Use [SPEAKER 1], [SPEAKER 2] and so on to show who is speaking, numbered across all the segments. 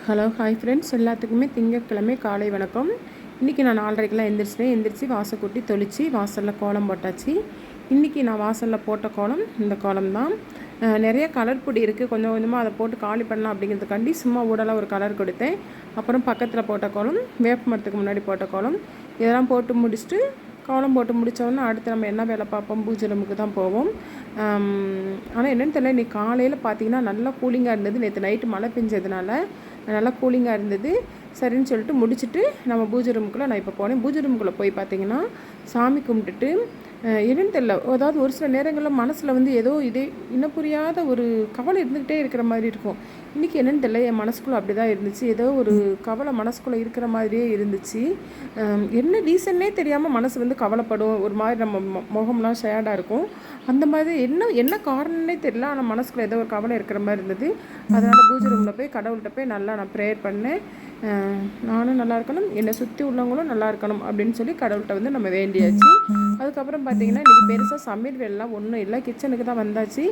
[SPEAKER 1] Hello hi friends, எல்லாத்துக்குமே திங்கட்கிழமை காலை வணக்கம். இன்றைக்கி நான் 4:30க்கெலாம் எந்திரிச்சு வாசல் கூட்டி தொளித்து வாசலில் கோலம் போட்டாச்சு. இன்றைக்கி நான் வாசலில் போட்ட கோலம் இந்த கோலம் தான். நிறைய கலர் பொடி இருக்குது, கொஞ்சம் கொஞ்சமாக அதை போட்டு காலி பண்ணலாம் அப்படிங்கிறதுக்காண்டி சும்மா ஊடலாக ஒரு கலர் கொடுத்தேன். அப்புறம் பக்கத்தில் போட்ட கோலம், வேப்ப மரத்துக்கு முன்னாடி போட்ட கோலம், இதெல்லாம் போட்டு முடிச்சுட்டு கோலம் போட்டு முடித்தோடனே அடுத்து நம்ம என்ன வேலை பார்ப்போம், பூஜை ரூமுக்கு தான் போவோம். ஆனால் என்னென்னு தெரியல, இன்றைக்கி காலையில் பார்த்திங்கன்னா நல்லா கூலிங்காக இருந்தது. நேற்று நைட்டு மழை பெஞ்சதுனால நல்லா கூலிங்காக இருந்தது. சரின்னு சொல்லிட்டு முடிச்சுட்டு நம்ம பூஜை ரூமுக்குள்ளே நான் இப்போ போனேன். பூஜை ரூமுக்குள்ளே போய் பார்த்திங்கன்னா சாமி கும்பிட்டுட்டு என்னென்னு தெரியல, அதாவது ஒரு சில நேரங்களில் மனசில் வந்து ஏதோ இன்னும் புரியாத ஒரு கவலை இருந்துக்கிட்டே இருக்கிற மாதிரி இருக்கும். இன்றைக்கி என்னென்னு தெரியல, என் மனசுக்குள்ளே அப்படி தான் இருந்துச்சு. ஏதோ ஒரு கவலை மனசுக்குள்ளே இருக்கிற மாதிரியே இருந்துச்சு. என்ன ரீசன்னே தெரியாமல் மனசு வந்து கவலைப்படும், ஒரு மாதிரி நம்ம முகம்லாம் ஷேடாக இருக்கும். அந்த மாதிரி என்ன காரணம்னே தெரியல, ஆனால் மனசுக்குள்ளே ஏதோ ஒரு கவலை இருக்கிற மாதிரி இருந்தது. அதனால் பூஜை ரூமில் போய் கடவுள்கிட்ட போய் நல்லா நான் ப்ரேயர் பண்ணேன். நானும் நல்லா இருக்கணும், என்னை சுற்றி உள்ளவங்களும் நல்லா இருக்கணும் அப்படின்னு சொல்லி கடவுள்கிட்ட வந்து நம்ம வேண்டியாச்சு. அதுக்கப்புறம் பார்த்திங்கன்னா இன்றைக்கி பெருசாக சமையல் வேலைலாம் ஒன்றும் இல்லை, கிச்சனுக்கு தான் வந்தாச்சு.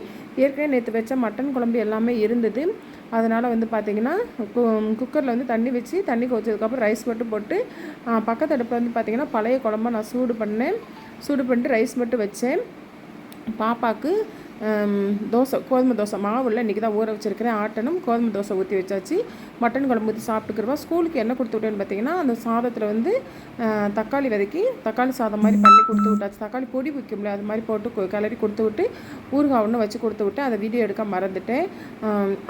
[SPEAKER 1] ஏற்கனவே நேற்று வச்ச மட்டன் குழம்பு எல்லாமே இருந்தது. அதனால் வந்து பார்த்திங்கன்னா குக்கரில் வந்து தண்ணி வச்சு தண்ணி கொதிச்சதுக்கப்புறம் ரைஸ் மட்டும் போட்டு பக்கத்து அடுப்பில் வந்து பார்த்திங்கன்னா பழைய குழம்பை நான் சூடு பண்ணிட்டு ரைஸ் மட்டும் வச்சேன். பாப்பாவுக்கு கோதுமை தோசை மாவில் இன்றைக்கி தான் ஊற வச்சுருக்கிறேன், ஆட்டணும். கோதுமை தோசை ஊற்றி வச்சாச்சு. மட்டன் குழம்பு ஊற்றி சாப்பிட்டுக்கிறவா. ஸ்கூலுக்கு என்ன கொடுத்து விட்டேன்னு பார்த்திங்கன்னா, அந்த சாதத்தில் வந்து தக்காளி வதக்கி தக்காளி சாதம் மாதிரி பண்ணி கொடுத்து விட்டாச்சு. தக்காளி பொடி வைக்க முடியாது, அது மாதிரி போட்டு கிளறி கொடுத்து விட்டு ஊறுகாய் ஒன்று வச்சு கொடுத்து விட்டு அதை வீடியோ எடுக்க மறந்துட்டேன்.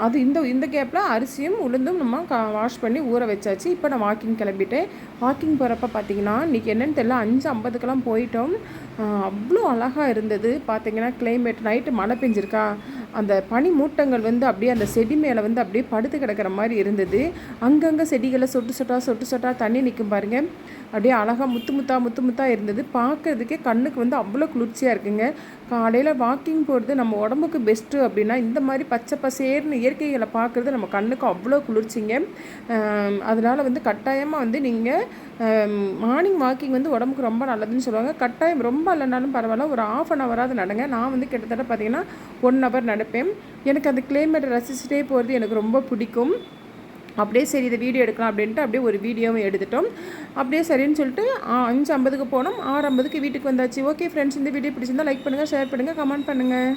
[SPEAKER 1] அது இந்த கேப்பில் அரிசியும் உளுந்தும் நம்ம வாஷ் பண்ணி ஊற வச்சாச்சு. இப்போ நான் வாக்கிங் கிளம்பிட்டேன். வாக்கிங் போகிறப்ப பார்த்திங்கன்னா இன்றைக்கி என்னென்னு தெரியல, 5:50க்கெல்லாம் போயிட்டோம். அவ்வளோ அழகாக இருந்தது. பார்த்திங்கன்னா கிளைமேட் நைட்டு மழை பெஞ்சிருக்கா, அந்த பனி மூட்டங்கள் வந்து அப்படியே அந்த செடி மேலே வந்து அப்படியே படுத்து கிடக்கிற மாதிரி இருந்தது. அங்கங்கே செடிகளை சொட்டு சொட்டா தண்ணி நிற்கும் பாருங்கள். அப்படியே அழகாக முத்து முத்தாக இருந்தது. பார்க்குறதுக்கே கண்ணுக்கு வந்து அவ்வளோ குளிர்ச்சியாக இருக்குங்க. காலையில் வாக்கிங் போகிறது நம்ம உடம்புக்கு பெஸ்ட்டு அப்படின்னா இந்த மாதிரி பச்சை பசேர்னு இயற்கைகளை பார்க்குறது நம்ம கண்ணுக்கு அவ்வளோ குளிர்ச்சிங்க. அதனால் வந்து கட்டாயமாக வந்து நீங்கள் மார்னிங் வாக்கிங் வந்து உடம்புக்கு ரொம்ப நல்லதுன்னு சொல்லுவாங்க. கட்டாயம் ரொம்ப இல்லைனாலும் பரவாயில்ல, ஒரு 1/2 ஹவராவது நடங்க. நான் வந்து கிட்டத்தட்ட பார்த்திங்கன்னா 1 ஹவர் நடப்பேன். எனக்கு அந்த கிளைமேட்டை ரசிச்சுட்டே போகிறது எனக்கு ரொம்ப பிடிக்கும். அப்படியே சரி இதை வீடியோ எடுக்கலாம் அப்படின்ட்டு அப்படியே ஒரு வீடியோவும் எடுத்துட்டோம். அப்படியே சரின்னு சொல்லிட்டு 5:50க்கு போனோம். 6:50க்கு வீட்டுக்கு வந்தாச்சு. ஓகே ஃப்ரெண்ட்ஸ், இந்த வீடியோ பிடிச்சிருந்தால் லைக் பண்ணுங்கள், ஷேர் பண்ணுங்கள், கமெண்ட் பண்ணுங்கள்.